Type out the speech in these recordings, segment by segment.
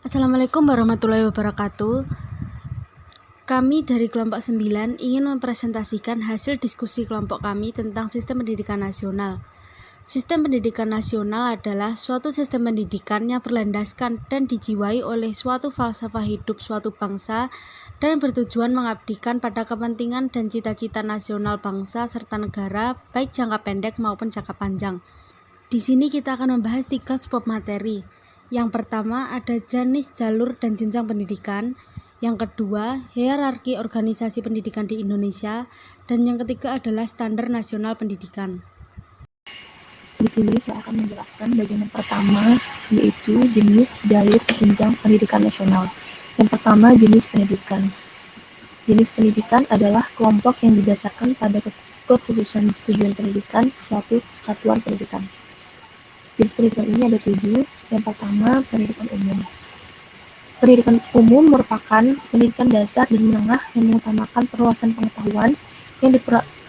Assalamualaikum warahmatullahi wabarakatuh. Kami dari kelompok 9 ingin mempresentasikan hasil diskusi kelompok kami tentang sistem pendidikan nasional. Sistem pendidikan nasional adalah suatu sistem pendidikan yang berlandaskan dan dijiwai oleh suatu falsafah hidup suatu bangsa dan bertujuan mengabdikan pada kepentingan dan cita-cita nasional bangsa serta negara, baik jangka pendek maupun jangka panjang. Di sini kita akan membahas 3 sub materi. Yang pertama ada jenis, jalur, dan jenjang pendidikan. Yang kedua, hierarki organisasi pendidikan di Indonesia. Dan yang ketiga adalah standar nasional pendidikan. Di sini saya akan menjelaskan bagian yang pertama, yaitu jenis, jalur, jenjang pendidikan nasional. Yang pertama, jenis pendidikan. Jenis pendidikan adalah kelompok yang didasarkan pada keputusan tujuan pendidikan suatu satuan pendidikan. Jenis pendidikan ini ada 7. Yang pertama, pendidikan umum. Pendidikan umum merupakan pendidikan dasar dan menengah yang mengutamakan perluasan pengetahuan yang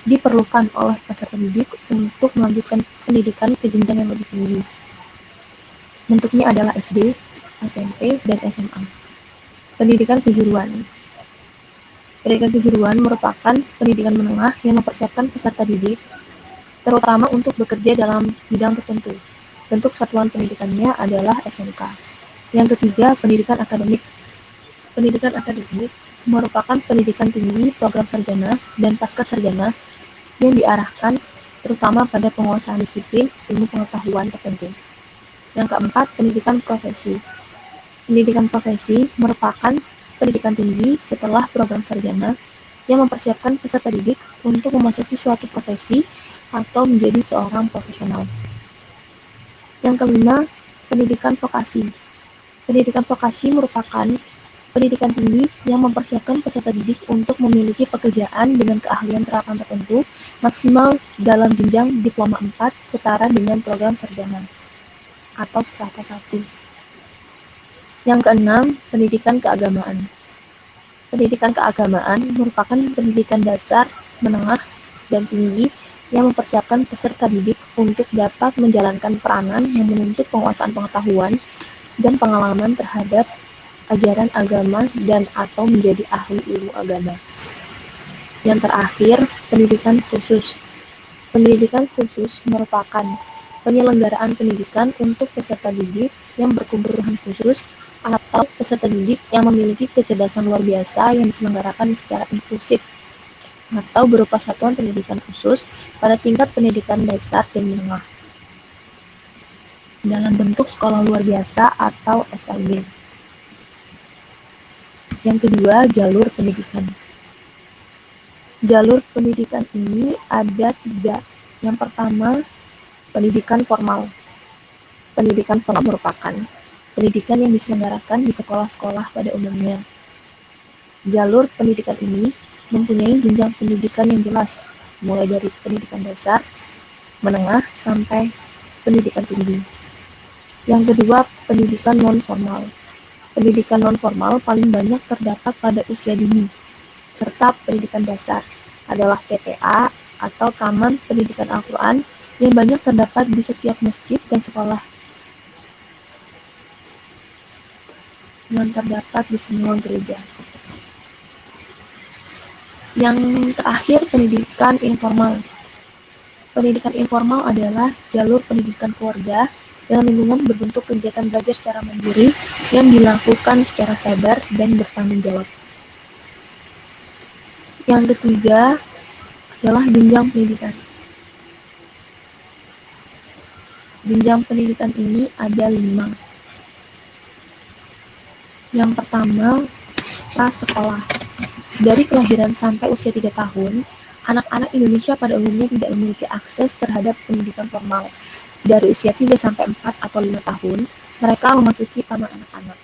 diperlukan oleh peserta didik untuk melanjutkan pendidikan ke jenjang yang lebih tinggi. Bentuknya adalah SD, SMP, dan SMA. Pendidikan kejuruan. Pendidikan kejuruan merupakan pendidikan menengah yang mempersiapkan peserta didik terutama untuk bekerja dalam bidang tertentu. Bentuk satuan pendidikannya adalah SMK. Yang ketiga, pendidikan akademik. Pendidikan akademik merupakan pendidikan tinggi, program sarjana, dan pasca sarjana yang diarahkan terutama pada penguasaan disiplin ilmu pengetahuan tertentu. Yang keempat, pendidikan profesi. Pendidikan profesi merupakan pendidikan tinggi setelah program sarjana yang mempersiapkan peserta didik untuk memasuki suatu profesi atau menjadi seorang profesional. Yang kelima, pendidikan vokasi. Pendidikan vokasi merupakan pendidikan tinggi yang mempersiapkan peserta didik untuk memiliki pekerjaan dengan keahlian terapan tertentu maksimal dalam jenjang diploma 4 setara dengan program sarjana atau strata 1. Yang keenam, pendidikan keagamaan. Pendidikan keagamaan merupakan pendidikan dasar, menengah, dan tinggi yang mempersiapkan peserta didik untuk dapat menjalankan peranan yang menuntut penguasaan pengetahuan dan pengalaman terhadap ajaran agama dan atau menjadi ahli ilmu agama. Yang terakhir, pendidikan khusus. Pendidikan khusus merupakan penyelenggaraan pendidikan untuk peserta didik yang berkebutuhan khusus atau peserta didik yang memiliki kecerdasan luar biasa yang diselenggarakan secara inklusif atau berupa satuan pendidikan khusus pada tingkat pendidikan dasar dan menengah dalam bentuk sekolah luar biasa atau SLB. Yang kedua, jalur pendidikan. Jalur pendidikan ini ada 3. Yang pertama, pendidikan formal. Pendidikan formal merupakan pendidikan yang diselenggarakan di sekolah-sekolah pada umumnya. Jalur pendidikan ini mempunyai jenjang pendidikan yang jelas, mulai dari pendidikan dasar, menengah, sampai pendidikan tinggi. Yang kedua, pendidikan non-formal. Pendidikan non-formal paling banyak terdapat pada usia dini, serta pendidikan dasar adalah TPA atau Taman Pendidikan Al-Quran yang banyak terdapat di setiap masjid dan sekolah yang terdapat di semua gereja. Yang terakhir, pendidikan informal. Pendidikan informal adalah jalur pendidikan keluarga dalam lingkungan berbentuk kegiatan belajar secara mandiri yang dilakukan secara sadar dan bertanggung jawab. Yang ketiga adalah jenjang pendidikan. Jenjang pendidikan ini ada 5. Yang pertama, prasekolah. Dari kelahiran sampai usia 3 tahun, anak-anak Indonesia pada umumnya tidak memiliki akses terhadap pendidikan formal. Dari usia 3 sampai 4 atau 5 tahun, mereka memasuki taman anak-anak.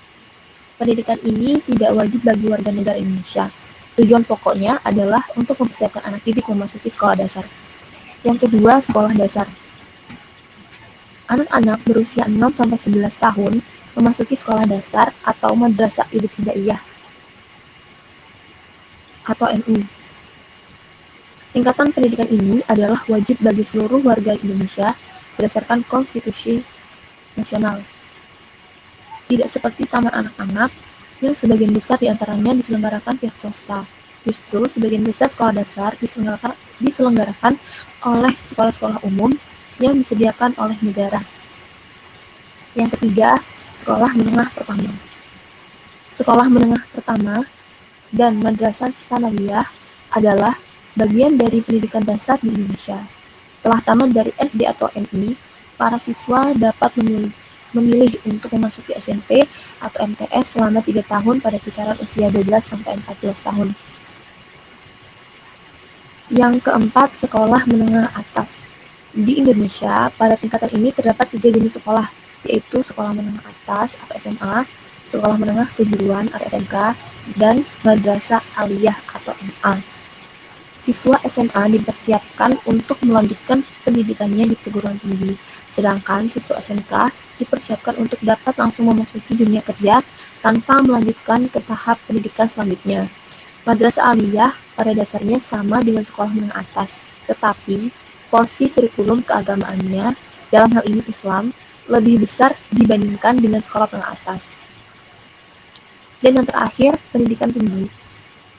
Pendidikan ini tidak wajib bagi warga negara Indonesia. Tujuan pokoknya adalah untuk mempersiapkan anak didik memasuki sekolah dasar. Yang kedua, sekolah dasar. Anak-anak berusia 6 sampai 11 tahun memasuki sekolah dasar atau madrasah ibtidaiyah atau MI. Tingkatan pendidikan ini adalah wajib bagi seluruh warga Indonesia berdasarkan konstitusi nasional. Tidak seperti taman anak-anak yang sebagian besar diantaranya diselenggarakan pihak swasta. Justru sebagian besar sekolah dasar diselenggarakan oleh sekolah-sekolah umum yang disediakan oleh negara. Yang ketiga, sekolah menengah pertama. Sekolah menengah pertama dan madrasah sanawiyah adalah bagian dari pendidikan dasar di Indonesia. Setelah tamat dari SD atau MI, para siswa dapat memilih untuk memasuki SMP atau MTS selama 3 tahun pada kisaran usia 12 sampai 14 tahun. Yang keempat, sekolah menengah atas. Di Indonesia, pada tingkatan ini terdapat 3 jenis sekolah, yaitu sekolah menengah atas atau SMA, sekolah menengah kejuruan atau SMK, dan madrasah aliyah atau MA. Siswa SMA dipersiapkan untuk melanjutkan pendidikannya di perguruan tinggi, sedangkan siswa SMK dipersiapkan untuk dapat langsung memasuki dunia kerja tanpa melanjutkan ke tahap pendidikan selanjutnya. Madrasah aliyah pada dasarnya sama dengan sekolah menengah atas, tetapi porsi kurikulum keagamaannya, dalam hal ini Islam, lebih besar dibandingkan dengan sekolah menengah atas. Dan yang terakhir, pendidikan tinggi.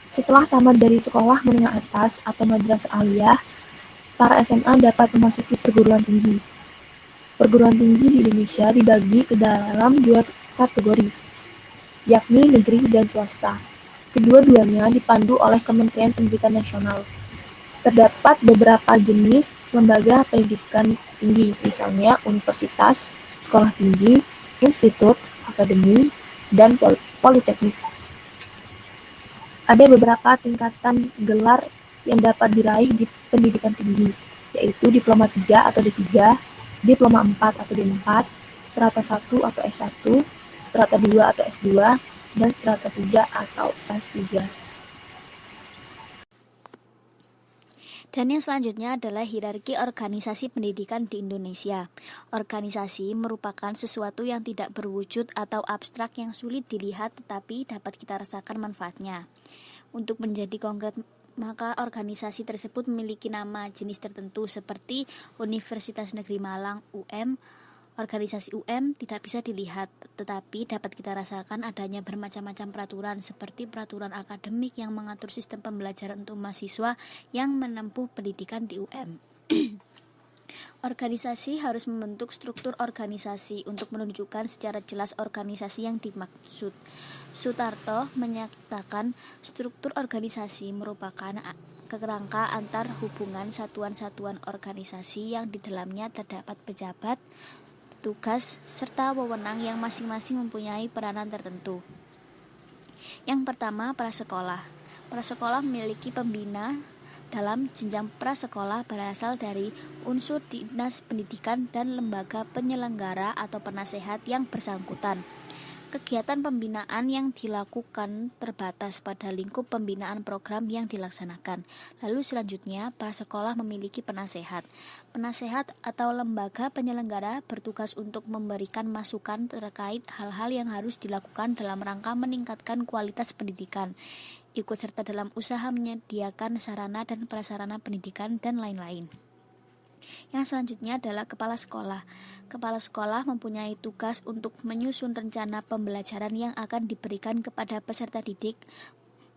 Setelah tamat dari sekolah menengah atas atau madrasah aliyah, para SMA dapat memasuki perguruan tinggi. Perguruan tinggi di Indonesia dibagi ke dalam 2 kategori, yakni negeri dan swasta. Kedua-duanya dipandu oleh Kementerian Pendidikan Nasional. Terdapat beberapa jenis lembaga pendidikan tinggi, misalnya universitas, sekolah tinggi, institut, akademi, dan politeknik. Ada beberapa tingkatan gelar yang dapat diraih di pendidikan tinggi, yaitu Diploma 3 atau D3, Diploma 4 atau D4, Strata 1 atau S1, Strata 2 atau S2, dan Strata 3 atau S3. Dan yang selanjutnya adalah hierarki organisasi pendidikan di Indonesia. Organisasi merupakan sesuatu yang tidak berwujud atau abstrak yang sulit dilihat tetapi dapat kita rasakan manfaatnya. Untuk menjadi konkret, maka organisasi tersebut memiliki nama jenis tertentu seperti Universitas Negeri Malang UM. Organisasi UM tidak bisa dilihat, tetapi dapat kita rasakan adanya bermacam-macam peraturan seperti peraturan akademik yang mengatur sistem pembelajaran untuk mahasiswa yang menempuh pendidikan di UM. Organisasi harus membentuk struktur organisasi untuk menunjukkan secara jelas organisasi yang dimaksud. Sutarto menyatakan struktur organisasi merupakan kerangka antar hubungan satuan-satuan organisasi yang di dalamnya terdapat pejabat, tugas, serta wewenang yang masing-masing mempunyai peranan tertentu. Yang pertama, prasekolah. Prasekolah memiliki pembina dalam jenjang prasekolah berasal dari unsur dinas pendidikan dan lembaga penyelenggara atau penasehat yang bersangkutan. Kegiatan pembinaan yang dilakukan terbatas pada lingkup pembinaan program yang dilaksanakan. Lalu selanjutnya, prasekolah memiliki penasehat. Penasehat atau lembaga penyelenggara bertugas untuk memberikan masukan terkait hal-hal yang harus dilakukan dalam rangka meningkatkan kualitas pendidikan, ikut serta dalam usaha menyediakan sarana dan prasarana pendidikan, dan lain-lain. Yang selanjutnya adalah kepala sekolah. Kepala sekolah mempunyai tugas untuk menyusun rencana pembelajaran yang akan diberikan kepada peserta didik,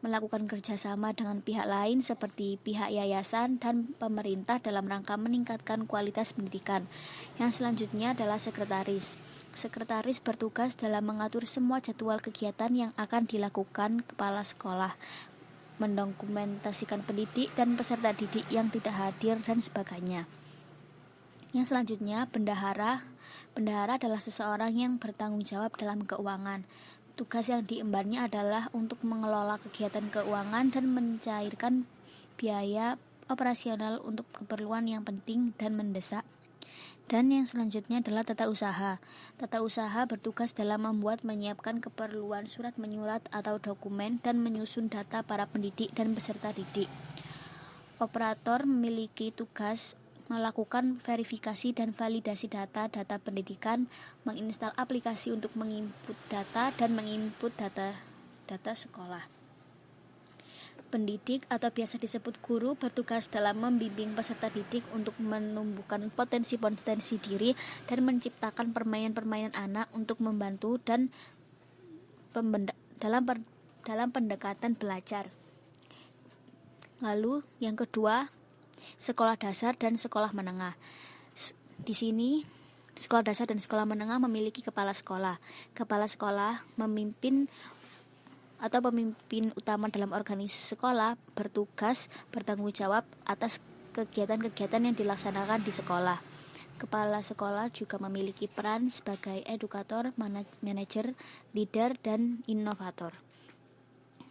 melakukan kerjasama dengan pihak lain seperti pihak yayasan dan pemerintah dalam rangka meningkatkan kualitas pendidikan. Yang selanjutnya adalah sekretaris. Sekretaris bertugas dalam mengatur semua jadwal kegiatan yang akan dilakukan kepala sekolah, mendokumentasikan pendidik dan peserta didik yang tidak hadir, dan sebagainya. Yang selanjutnya, bendahara. Bendahara adalah seseorang yang bertanggung jawab dalam keuangan. Tugas yang diembannya adalah untuk mengelola kegiatan keuangan dan mencairkan biaya operasional untuk keperluan yang penting dan mendesak. Dan yang selanjutnya adalah tata usaha. Tata usaha bertugas dalam membuat menyiapkan keperluan surat menyurat atau dokumen dan menyusun data para pendidik dan peserta didik. Operator memiliki tugas melakukan verifikasi dan validasi data pendidikan, menginstal aplikasi untuk menginput data dan menginput data sekolah. Pendidik atau biasa disebut guru bertugas dalam membimbing peserta didik untuk menumbuhkan potensi-potensi diri dan menciptakan permainan-permainan anak untuk membantu dan dalam pendekatan belajar. Lalu yang kedua, sekolah dasar dan sekolah menengah. Di sini sekolah dasar dan sekolah menengah memiliki kepala sekolah. Kepala sekolah pemimpin utama dalam organisasi sekolah bertugas bertanggung jawab atas kegiatan-kegiatan yang dilaksanakan di sekolah. Kepala sekolah juga memiliki peran sebagai edukator, manajer, leader, dan inovator.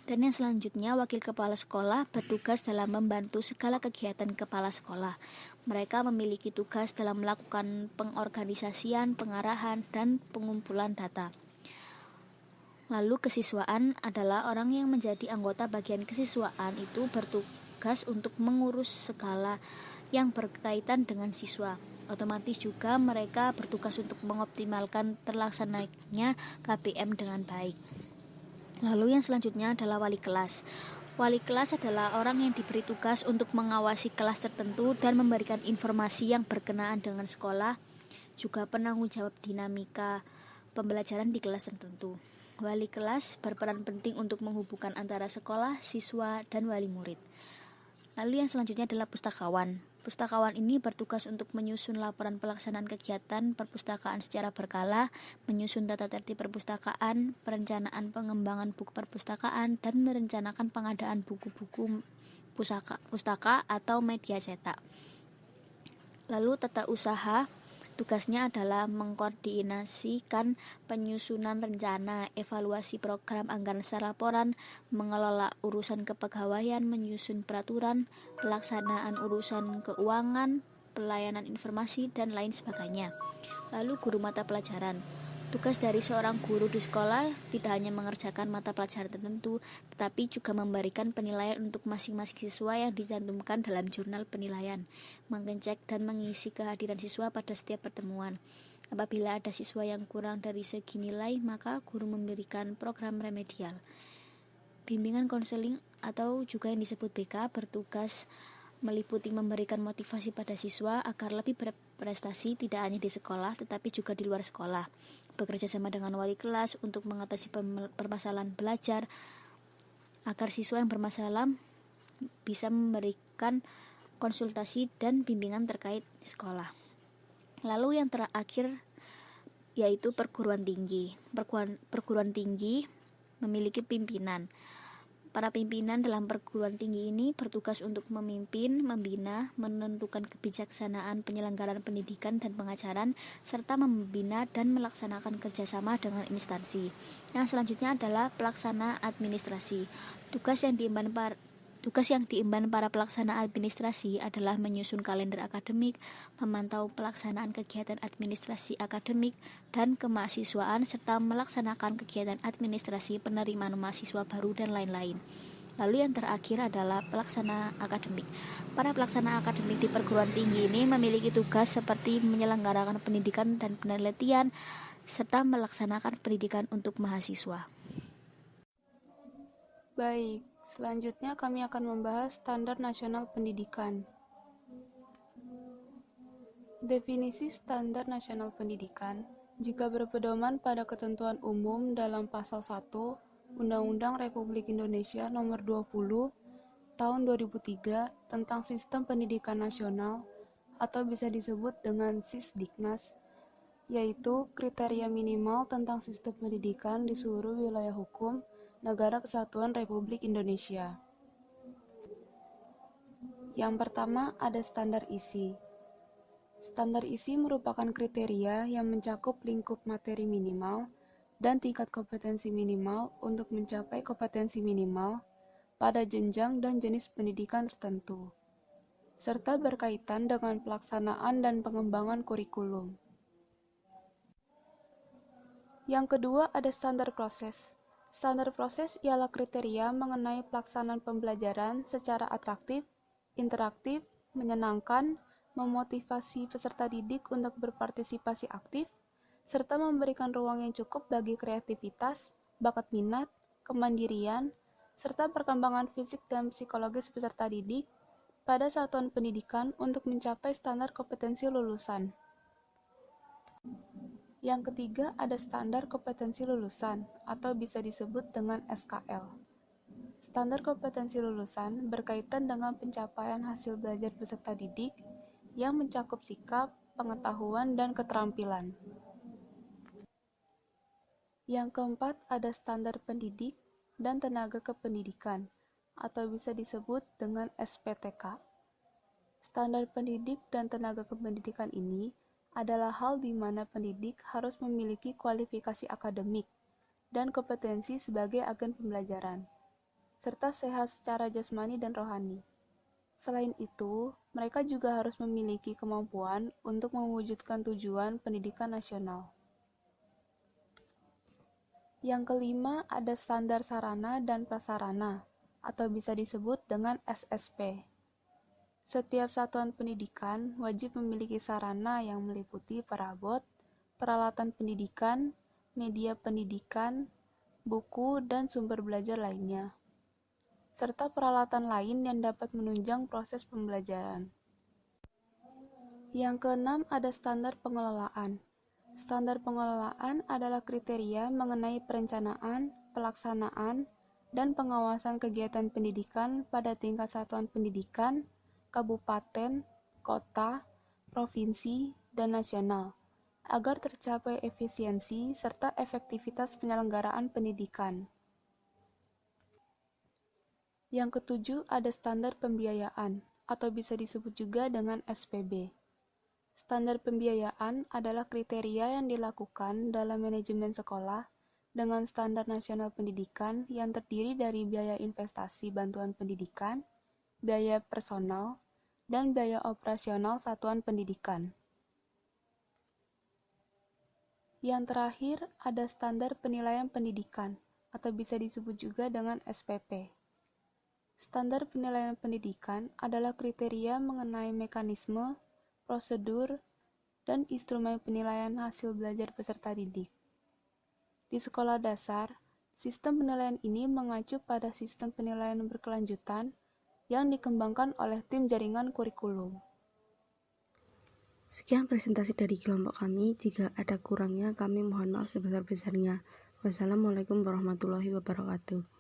Dan yang selanjutnya, wakil kepala sekolah bertugas dalam membantu segala kegiatan kepala sekolah. Mereka memiliki tugas dalam melakukan pengorganisasian, pengarahan, dan pengumpulan data. Lalu kesiswaan adalah orang yang menjadi anggota bagian kesiswaan itu bertugas untuk mengurus segala yang berkaitan dengan siswa. Otomatis juga mereka bertugas untuk mengoptimalkan terlaksananya KBM dengan baik. Lalu yang selanjutnya adalah wali kelas. Wali kelas adalah orang yang diberi tugas untuk mengawasi kelas tertentu dan memberikan informasi yang berkenaan dengan sekolah, juga penanggung jawab dinamika pembelajaran di kelas tertentu. Wali kelas berperan penting untuk menghubungkan antara sekolah, siswa, dan wali murid. Lalu yang selanjutnya adalah pustakawan. Pustakawan ini bertugas untuk menyusun laporan pelaksanaan kegiatan perpustakaan secara berkala, menyusun tata tertib perpustakaan, perencanaan pengembangan buku perpustakaan, dan merencanakan pengadaan buku-buku pustaka atau media cetak. Lalu tata usaha, tugasnya adalah mengkoordinasikan penyusunan rencana, evaluasi program anggaran secara laporan, mengelola urusan kepegawaian, menyusun peraturan, pelaksanaan urusan keuangan, pelayanan informasi, dan lain sebagainya. Lalu guru mata pelajaran. Tugas dari seorang guru di sekolah tidak hanya mengerjakan mata pelajaran tertentu, tetapi juga memberikan penilaian untuk masing-masing siswa yang dicantumkan dalam jurnal penilaian, mengecek dan mengisi kehadiran siswa pada setiap pertemuan. Apabila ada siswa yang kurang dari segi nilai, maka guru memberikan program remedial. Bimbingan konseling atau juga yang disebut BK bertugas meliputi memberikan motivasi pada siswa agar lebih berprestasi tidak hanya di sekolah tetapi juga di luar sekolah. Bekerja sama dengan wali kelas untuk mengatasi permasalahan belajar agar siswa yang bermasalah bisa memberikan konsultasi dan bimbingan terkait sekolah. Lalu yang terakhir yaitu perguruan tinggi. Perguruan tinggi memiliki pimpinan. Para pimpinan dalam perguruan tinggi ini bertugas untuk memimpin, membina, menentukan kebijaksanaan penyelenggaraan pendidikan dan pengajaran, serta membina dan melaksanakan kerjasama dengan instansi. Yang selanjutnya adalah pelaksana administrasi. Tugas yang diemban para pelaksana administrasi adalah menyusun kalender akademik, memantau pelaksanaan kegiatan administrasi akademik dan kemahasiswaan, serta melaksanakan kegiatan administrasi penerimaan mahasiswa baru dan lain-lain. Lalu yang terakhir adalah pelaksana akademik. Para pelaksana akademik di perguruan tinggi ini memiliki tugas seperti menyelenggarakan pendidikan dan penelitian, serta melaksanakan pendidikan untuk mahasiswa. Baik, selanjutnya kami akan membahas Standar Nasional Pendidikan. Definisi Standar Nasional Pendidikan jika berpedoman pada ketentuan umum dalam Pasal 1 Undang-Undang Republik Indonesia Nomor 20 Tahun 2003 tentang Sistem Pendidikan Nasional atau bisa disebut dengan Sisdiknas, yaitu kriteria minimal tentang sistem pendidikan di seluruh wilayah hukum Negara Kesatuan Republik Indonesia. Yang pertama ada standar isi. Standar isi merupakan kriteria yang mencakup lingkup materi minimal dan tingkat kompetensi minimal untuk mencapai kompetensi minimal pada jenjang dan jenis pendidikan tertentu, serta berkaitan dengan pelaksanaan dan pengembangan kurikulum. Yang kedua ada standar proses. Standar proses ialah kriteria mengenai pelaksanaan pembelajaran secara atraktif, interaktif, menyenangkan, memotivasi peserta didik untuk berpartisipasi aktif, serta memberikan ruang yang cukup bagi kreativitas, bakat minat, kemandirian, serta perkembangan fisik dan psikologis peserta didik pada satuan pendidikan untuk mencapai standar kompetensi lulusan. Yang ketiga, ada standar kompetensi lulusan, atau bisa disebut dengan SKL. Standar kompetensi lulusan berkaitan dengan pencapaian hasil belajar peserta didik yang mencakup sikap, pengetahuan, dan keterampilan. Yang keempat, ada standar pendidik dan tenaga kependidikan, atau bisa disebut dengan SPTK. Standar pendidik dan tenaga kependidikan ini adalah hal di mana pendidik harus memiliki kualifikasi akademik dan kompetensi sebagai agen pembelajaran, serta sehat secara jasmani dan rohani. Selain itu, mereka juga harus memiliki kemampuan untuk mewujudkan tujuan pendidikan nasional. Yang kelima, ada standar sarana dan prasarana, atau bisa disebut dengan SSP. Setiap satuan pendidikan wajib memiliki sarana yang meliputi perabot, peralatan pendidikan, media pendidikan, buku, dan sumber belajar lainnya, serta peralatan lain yang dapat menunjang proses pembelajaran. Yang keenam, ada standar pengelolaan. Standar pengelolaan adalah kriteria mengenai perencanaan, pelaksanaan, dan pengawasan kegiatan pendidikan pada tingkat satuan pendidikan, kabupaten, kota, provinsi, dan nasional, agar tercapai efisiensi serta efektivitas penyelenggaraan pendidikan. Yang ketujuh, ada standar pembiayaan, atau bisa disebut juga dengan SPB. Standar pembiayaan adalah kriteria yang dilakukan dalam manajemen sekolah dengan standar nasional pendidikan yang terdiri dari biaya investasi bantuan pendidikan, biaya personal, dan biaya operasional satuan pendidikan. Yang terakhir, ada standar penilaian pendidikan, atau bisa disebut juga dengan SPP. Standar penilaian pendidikan adalah kriteria mengenai mekanisme, prosedur, dan instrumen penilaian hasil belajar peserta didik. Di sekolah dasar, sistem penilaian ini mengacu pada sistem penilaian berkelanjutan yang dikembangkan oleh tim jaringan kurikulum. Sekian presentasi dari kelompok kami. Jika ada kurangnya, kami mohon maaf sebesar-besarnya. Wassalamualaikum warahmatullahi wabarakatuh.